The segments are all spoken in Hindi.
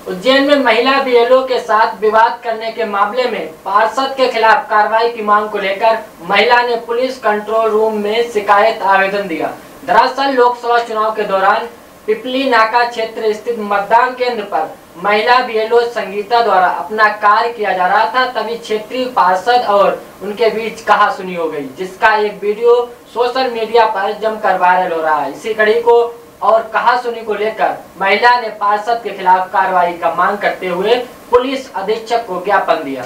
उज्जैन में महिला बीएलओ के साथ विवाद करने के मामले में पार्षद के खिलाफ कार्रवाई की मांग को लेकर महिला ने पुलिस कंट्रोल रूम में शिकायत आवेदन दिया। दरअसल लोकसभा चुनाव के दौरान पिपली नाका क्षेत्र स्थित मतदान केंद्र पर महिला बीएलओ संगीता द्वारा अपना कार्य किया जा रहा था, तभी क्षेत्रीय पार्षद और उनके बीच कहासुनी हो गई, जिसका एक वीडियो सोशल मीडिया पर जमकर वायरल हो रहा है। इसी कड़ी को और कहासुनी को लेकर महिला ने पार्षद के खिलाफ कार्रवाई का मांग करते हुए पुलिस अधीक्षक को ज्ञापन दिया।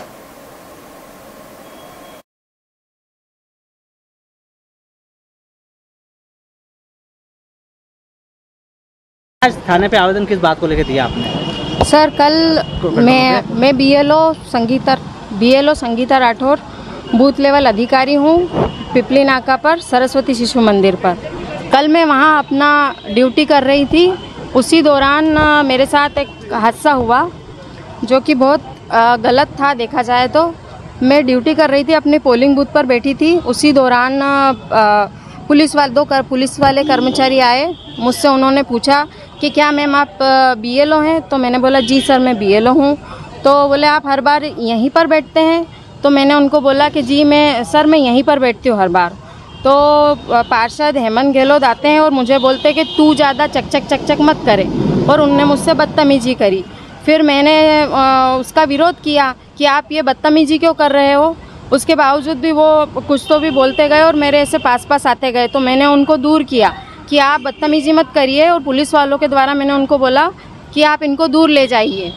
आज थाने पे आवेदन किस बात को लेकर दिया आपने? सर, कल मैं BLO Sangeeta Rathore booth level अधिकारी हूँ पिपली नाका पर सरस्वती शिशु मंदिर पर। कल मैं वहाँ अपना ड्यूटी कर रही थी। उसी दौरान मेरे साथ एक हादसा हुआ जो कि बहुत गलत था। देखा जाए तो मैं ड्यूटी कर रही थी, अपने पोलिंग बूथ पर बैठी थी। उसी दौरान पुलिस वाले कर्मचारी आए मुझसे। उन्होंने पूछा कि क्या मैम आप बीएलओ हैं? तो मैंने बोला जी सर मैं बीएलओ हूँ। तो बोले आप हर बार यहीं पर बैठते हैं? तो मैंने उनको बोला कि जी मैं यहीं पर बैठती हूँ हर बार। तो पार्षद हेमंत गहलोत आते हैं और मुझे बोलते कि तू ज़्यादा चक मत करे, और उनने मुझसे बदतमीजी करी। फिर मैंने उसका विरोध किया कि आप ये बदतमीजी क्यों कर रहे हो। उसके बावजूद भी वो कुछ तो भी बोलते गए और मेरे ऐसे पास आते गए। तो मैंने उनको दूर किया कि आप बदतमीजी मत करिए, और पुलिस वालों के द्वारा मैंने उनको बोला कि आप इनको दूर ले जाइए।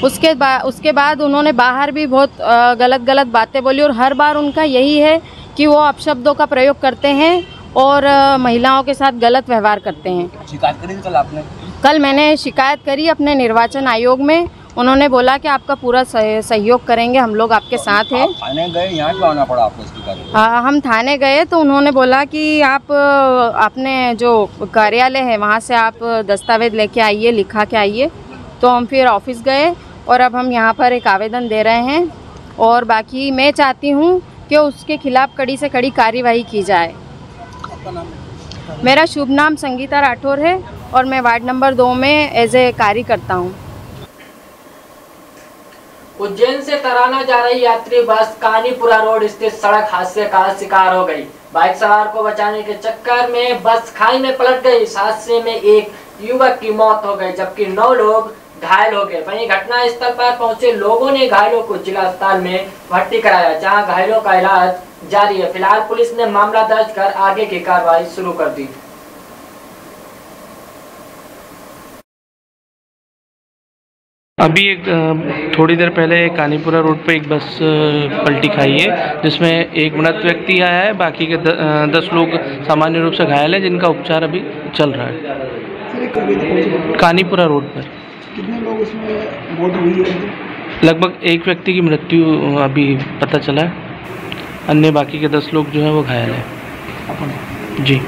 उसके बाद उन्होंने बाहर भी बहुत गलत बातें बोली, और हर बार उनका यही है कि वो अपशब्दों का प्रयोग करते हैं और महिलाओं के साथ गलत व्यवहार करते हैं। शिकायत करी थी कल आपने? कल मैंने शिकायत करी अपने निर्वाचन आयोग में। उन्होंने बोला कि आपका पूरा सहयोग करेंगे, हम लोग आपके साथ हैं। थाने गए, यहाँ क्यों आना पड़ा आपको इसकी कार्रवाई? हाँ, हम थाने गए तो उन्होंने बोला कि आप अपने जो कार्यालय है वहाँ से आप दस्तावेज लेके आइए, लिखा के आइए। तो हम फिर ऑफिस गए और अब हम यहाँ पर एक आवेदन दे रहे हैं, और बाकी मैं चाहती हूँ कि उसके खिलाफ कड़ी से कड़ी कार्यवाही की जाए। मेरा शुभ नाम संगीता राठौर है और मैं वार्ड नंबर 2 में एज ए कार्य करता हूँ। उज्जैन से तराना जा रही यात्री बस कानीपुरा रोड स्थित सड़क हादसे का शिकार हो गई। बाइक सवार को बचाने के चक्कर में बस खाई में पलट गई। इस हादसे में एक युवक की मौत हो गई जबकि 9 लोग घायल हो गए। वहीं घटना स्थल पर पहुंचे लोगों ने घायलों को जिला अस्पताल में भर्ती कराया, जहां घायलों का इलाज जारी है। फिलहाल पुलिस ने मामला दर्ज कर आगे की कार्रवाई शुरू कर दी। अभी थोड़ी देर पहले कानीपुरा रोड पे एक बस पलटी खाई है, जिसमें एक मृत व्यक्ति आया है, बाकी के 10 लोग सामान्य रूप से घायल हैं, जिनका उपचार अभी चल रहा है। कानीपुरा रोड पर कितने लोग इसमें मौत हुई है? लगभग एक व्यक्ति की मृत्यु अभी पता चला है, अन्य बाकी के 10 लोग जो है वो घायल है। जी,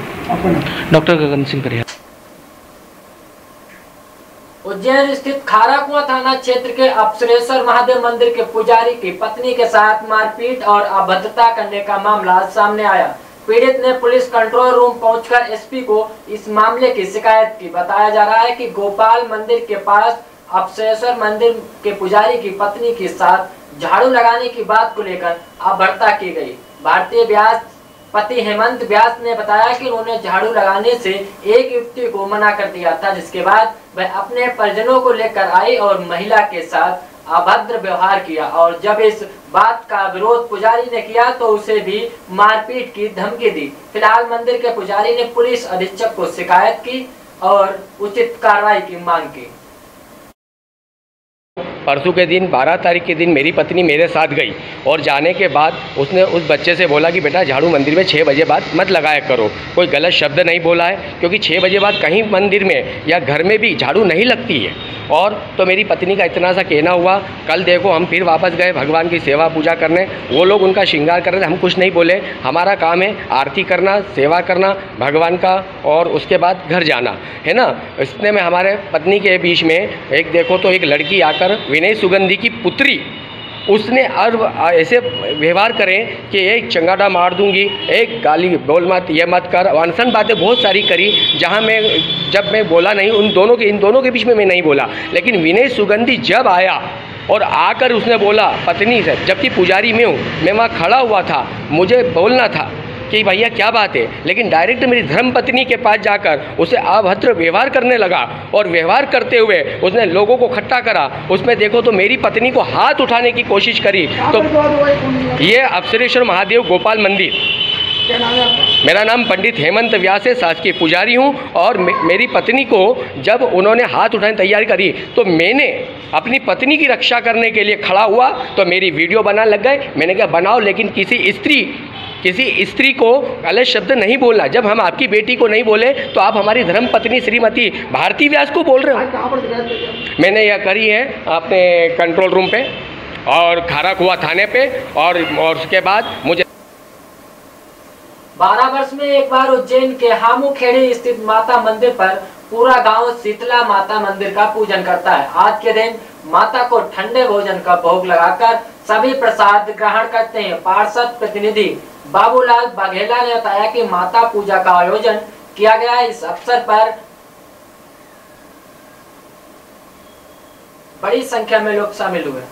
डॉक्टर गगन सिंह करिया। उज्जैन स्थित खाराकुआं थाना क्षेत्र के अपसरेश्वर महादेव मंदिर के पुजारी की पत्नी के साथ मारपीट और अभद्रता करने का मामला सामने आया। पीड़ित ने पुलिस कंट्रोल रूम पहुंचकर एसपी को इस मामले की शिकायत की। बताया जा रहा है कि गोपाल मंदिर के पास अपसरेश्वर मंदिर के पुजारी की पत्नी के साथ झाड़ू लगाने की बात को लेकर अभद्रता की गई। भारतीय व्यास पति हेमंत व्यास ने बताया कि उन्होंने झाड़ू लगाने से एक युवती को मना कर दिया था, जिसके बाद वह अपने परिजनों को लेकर आई और महिला के साथ अभद्र व्यवहार किया, और जब इस बात का विरोध पुजारी ने किया तो उसे भी मारपीट की धमकी दी। फिलहाल मंदिर के पुजारी ने पुलिस अधीक्षक को शिकायत की और उचित कार्रवाई की मांग की। परसों के दिन 12 तारीख के दिन मेरी पत्नी मेरे साथ गई, और जाने के बाद उसने उस बच्चे से बोला कि बेटा झाड़ू मंदिर में 6 बजे बाद मत लगाया करो। कोई गलत शब्द नहीं बोला है, क्योंकि 6 बजे बाद कहीं मंदिर में या घर में भी झाड़ू नहीं लगती है। और तो मेरी पत्नी का इतना सा कहना हुआ। कल देखो हम फिर वापस गए भगवान की सेवा पूजा करने, वो लोग उनका श्रृंगार कर रहे थे, हम कुछ नहीं बोले। हमारा काम है आरती करना, सेवा करना भगवान का, और उसके बाद घर जाना है ना। इतने में हमारे पत्नी के बीच में एक देखो तो एक लड़की आकर विनय सुगंधी की पुत्री उसने ऐसे व्यवहार करें कि एक चंगाटा मार दूंगी, एक गाली बोल मत, ये मत कर, अनसन बातें बहुत सारी करी, जहां जब मैं बोला नहीं, इन दोनों के बीच में मैं नहीं बोला। लेकिन विनय सुगंधी जब आया और आकर उसने बोला पत्नी से, जबकि पुजारी मैं हूँ, मैं वहाँ खड़ा हुआ था, मुझे बोलना था कि भैया क्या बात है, लेकिन डायरेक्ट मेरी धर्मपत्नी के पास जाकर उसे अभद्र व्यवहार करने लगा। और व्यवहार करते हुए उसने लोगों को इकट्ठा करा। उसमें देखो तो मेरी पत्नी को हाथ उठाने की कोशिश करी। तो ये अपसरेश्वर महादेव गोपाल मंदिर, मेरा नाम पंडित हेमंत व्यास है, शासकीय पुजारी हूँ। और मेरी पत्नी को जब उन्होंने हाथ उठाने की तैयारी करी तो मैंने अपनी पत्नी की रक्षा करने के लिए खड़ा हुआ, तो मेरी वीडियो बनाने लग गए। मैंने कहा बनाओ, लेकिन किसी स्त्री को गलत शब्द नहीं बोलना। जब हम आपकी बेटी को नहीं बोले तो आप हमारी धर्मपत्नी श्रीमती भारती व्यास को बोल रहे हो। मैंने यह करी है अपने कंट्रोल रूम पे और खारा कुआ थाने पे, और उसके बाद मुझे 12 वर्ष में एक बार उज्जैन के हामूखेड़ी स्थित माता मंदिर पर पूरा गांव शीतला माता मंदिर का पूजन करता है। आज के दिन माता को ठंडे भोजन का भोग लगाकर सभी प्रसाद ग्रहण करते हैं। पार्षद प्रतिनिधि बाबूलाल बघेला ने बताया कि माता पूजा का आयोजन किया गया। इस अवसर पर बड़ी संख्या में लोग शामिल हुए।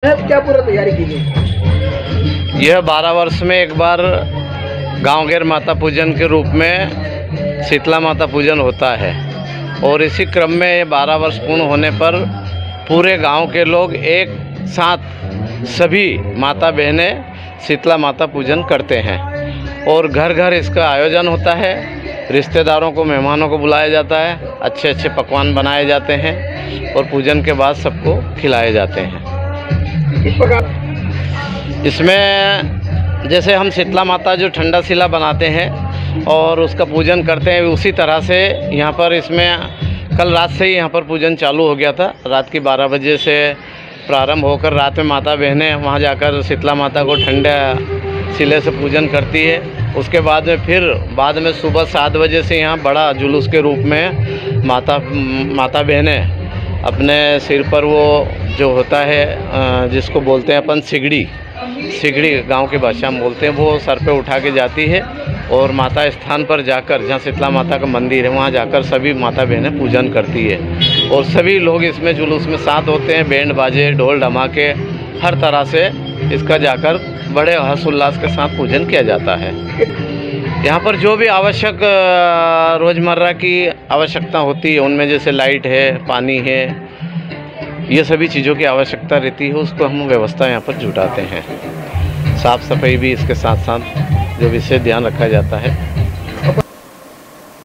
क्या पूरा तैयारी की गई? यह 12 वर्ष में एक बार गांव घेर माता पूजन के रूप में शीतला माता पूजन होता है। और इसी क्रम में 12 वर्ष पूर्ण होने पर पूरे गांव के लोग एक साथ सभी माता बहनें शीतला माता पूजन करते हैं। और घर घर इसका आयोजन होता है। रिश्तेदारों को, मेहमानों को बुलाया जाता है, अच्छे अच्छे पकवान बनाए जाते हैं और पूजन के बाद सबको खिलाए जाते हैं। इस प्रकार इसमें जैसे हम शीतला माता जो ठंडा शिला बनाते हैं और उसका पूजन करते हैं, उसी तरह से यहाँ पर इसमें कल रात से ही यहाँ पर पूजन चालू हो गया था। रात की 12 बजे से प्रारंभ होकर रात में माता बहनें वहाँ जाकर शीतला माता को ठंडे शिले से पूजन करती है। उसके बाद में फिर बाद में सुबह 7 बजे से यहाँ बड़ा जुलूस के रूप में माता बहनें अपने सिर पर वो जो होता है जिसको बोलते हैं अपन सिगड़ी गांव की भाषा में बोलते हैं, वो सर पे उठा के जाती है। और माता स्थान पर जाकर, जहाँ शीतला माता का मंदिर है, वहाँ जाकर सभी माता बहनें पूजन करती है। और सभी लोग इसमें जुलूस में साथ होते हैं, बैंड बाजे, ढोल धमाके, हर तरह से इसका जाकर बड़े हर्षोल्लास के साथ पूजन किया जाता है। यहाँ पर जो भी आवश्यक रोज़मर्रा की आवश्यकता होती है, उनमें जैसे लाइट है, पानी है, ये सभी चीज़ों की आवश्यकता रहती है, उसको हम व्यवस्था यहाँ पर जुटाते हैं। साफ़ सफाई भी इसके साथ साथ जो विशेष ध्यान रखा जाता है।